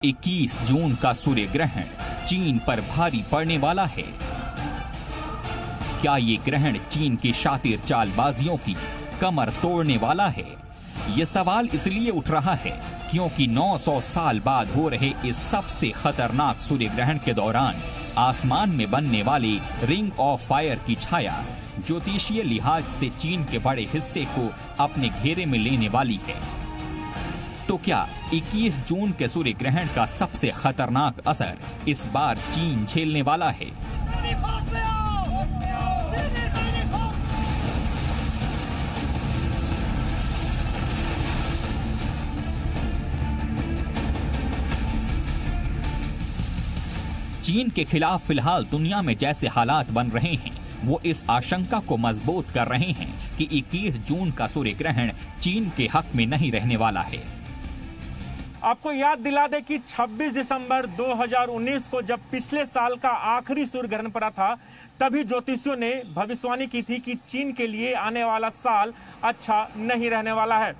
21 जून का सूर्य ग्रहण चीन पर भारी पड़ने वाला है। क्या ये ग्रहण चीन की शातिर चालबाजियों की कमर तोड़ने वाला है? ये सवाल इसलिए उठ रहा है क्योंकि 900 साल बाद हो रहे इस सबसे खतरनाक सूर्य ग्रहण के दौरान आसमान में बनने वाली रिंग ऑफ फायर की छाया ज्योतिषीय लिहाज से चीन के बड़े हिस्से को अपने घेरे में लेने वाली है। तो क्या 21 जून के सूर्य ग्रहण का सबसे खतरनाक असर इस बार चीन झेलने वाला है? चीन के खिलाफ फिलहाल दुनिया में जैसे हालात बन रहे हैं वो इस आशंका को मजबूत कर रहे हैं कि 21 जून का सूर्य ग्रहण चीन के हक में नहीं रहने वाला है। आपको याद दिला दे कि 26 दिसंबर 2019 को जब पिछले साल का आखिरी सूर्य ग्रहण पड़ा था, तभी ज्योतिषियों ने भविष्यवाणी की थी कि चीन के लिए आने वाला साल अच्छा नहीं रहने वाला है।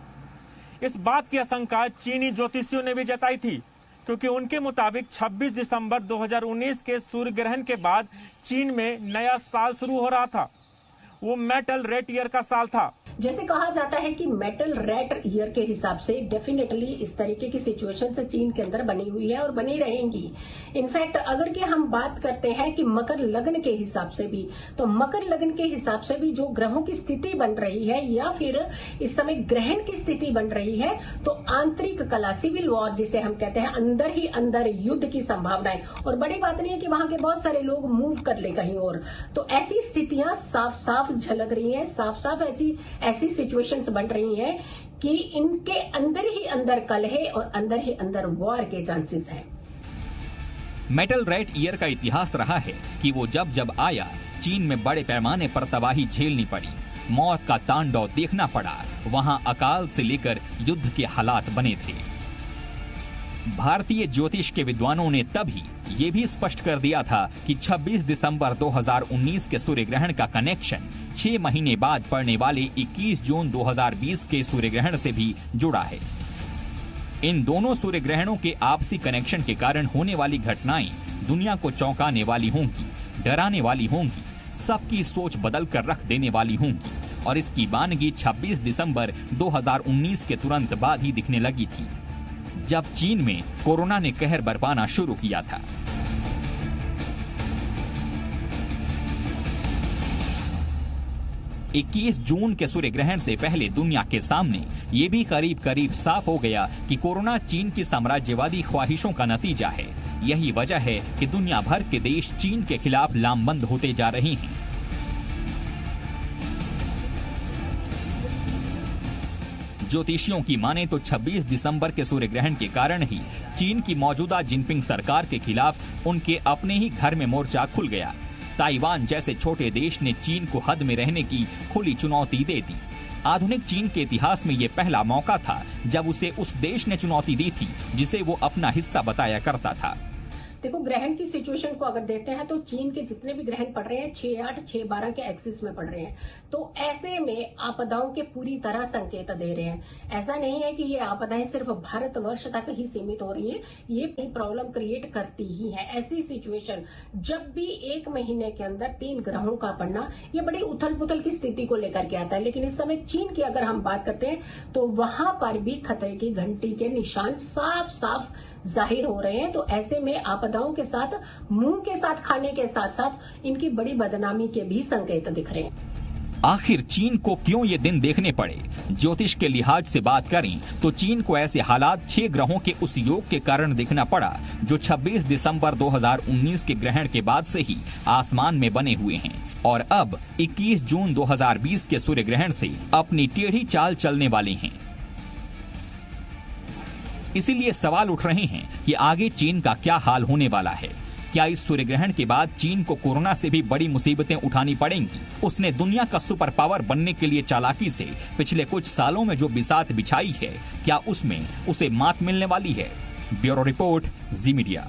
इस बात की आशंका चीनी ज्योतिषियों ने भी जताई थी, क्योंकि उनके मुताबिक 26 दिसंबर 2019 के सूर्य ग्रहण के बाद चीन में नया साल शुरू हो रहा था। वो मेटल रेट ईयर का साल था। जैसे कहा जाता है कि मेटल रेट ईयर के हिसाब से डेफिनेटली इस तरीके की सिचुएशन से चीन के अंदर बनी हुई है और बनी रहेंगी। इनफैक्ट अगर कि हम बात करते हैं कि मकर लग्न के हिसाब से भी, तो मकर लग्न के हिसाब से भी जो ग्रहों की स्थिति बन रही है या फिर इस समय ग्रहण की स्थिति बन रही है, तो आंतरिक कला सिविल वॉर जिसे हम कहते हैं, अंदर ही अंदर युद्ध की संभावनाएं। और बड़ी बात नहीं है कि वहां के बहुत सारे लोग मूव कर ले कहीं और, तो ऐसी स्थितियां साफ साफ झलक रही है, साफ साफ ऐसी सिचुएशंस बन रही हैं कि इनके अंदर ही अंदर कलह और अंदर ही अंदर वॉर के चांसेस हैं। मेटल रेट ईयर का इतिहास रहा है कि वो जब जब आया चीन में बड़े पैमाने पर तबाही झेलनी पड़ी, मौत का तांडव देखना पड़ा, वहां अकाल से लेकर युद्ध के हालात बने थे। भारतीय ज्योतिष के विद्वानों ने तभी ये भी स्पष्ट कर दिया था कि 26 दिसंबर 2019 के सूर्य ग्रहण का कनेक्शन 6 महीने बाद पड़ने वाले 21 जून 2020 के सूर्य ग्रहण से भी जुड़ा है। इन दोनों सूर्य ग्रहणों के आपसी कनेक्शन के कारण होने वाली घटनाएं दुनिया को चौंकाने वाली होंगी, डराने वाली होंगी, सबकी सोच बदल कर रख देने वाली होंगी। और इसकी बानगी 26 दिसंबर 2019 के तुरंत बाद ही दिखने लगी थी, जब चीन में कोरोना ने कहर बरपाना शुरू किया था। इक्कीस जून के सूर्य ग्रहण से पहले दुनिया के सामने ये भी करीब करीब साफ हो गया कि कोरोना चीन की साम्राज्यवादी ख्वाहिशों का नतीजा है। यही वजह है कि दुनिया भर के देश चीन के खिलाफ लामबंद होते जा रहे हैं। ज्योतिषियों की माने तो 26 दिसंबर के सूर्य ग्रहण के कारण ही चीन की मौजूदा जिनपिंग सरकार के खिलाफ उनके अपने ही घर में मोर्चा खुल गया। ताइवान जैसे छोटे देश ने चीन को हद में रहने की खुली चुनौती दे दी। आधुनिक चीन के इतिहास में ये पहला मौका था जब उसे उस देश ने चुनौती दी थी जिसे वो अपना हिस्सा बताया करता था। देखो, ग्रहण की सिचुएशन को अगर देखते हैं तो चीन के जितने भी ग्रहण पड़ रहे हैं 6-8, 6-12 के एक्सिस में पड़ रहे हैं, तो ऐसे में आपदाओं के पूरी तरह संकेत दे रहे हैं। ऐसा नहीं है कि ये आपदाएं सिर्फ भारतवर्ष तक ही सीमित हो रही है, ये प्रॉब्लम क्रिएट करती ही है। ऐसी सिचुएशन जब भी 1 महीने के अंदर 3 ग्रहों का पड़ना, ये बड़ी उथल पुथल की स्थिति को लेकर के आता है। लेकिन इस समय चीन की अगर हम बात करते हैं तो वहां पर भी खतरे की घंटी के निशान साफ साफ जाहिर हो रहे हैं। तो ऐसे में आपदाओं के साथ, मुंह के साथ खाने के साथ साथ इनकी बड़ी बदनामी के भी संकेत दिख रहे हैं। आखिर चीन को क्यों ये दिन देखने पड़े? ज्योतिष के लिहाज से बात करें तो चीन को ऐसे हालात 6 ग्रहों के उस योग के कारण देखना पड़ा जो 26 दिसंबर 2019 के ग्रहण के बाद से ही आसमान में बने हुए हैं और अब 21 जून 2020 के सूर्य ग्रहण से अपनी टेढ़ी चाल चलने वाले हैं। इसीलिए सवाल उठ रहे हैं कि आगे चीन का क्या हाल होने वाला है। क्या इस सूर्य ग्रहण के बाद चीन को कोरोना से भी बड़ी मुसीबतें उठानी पड़ेंगी? उसने दुनिया का सुपर पावर बनने के लिए चालाकी से पिछले कुछ सालों में जो बिसात बिछाई है, क्या उसमें उसे मात मिलने वाली है? ब्यूरो रिपोर्ट, जी मीडिया।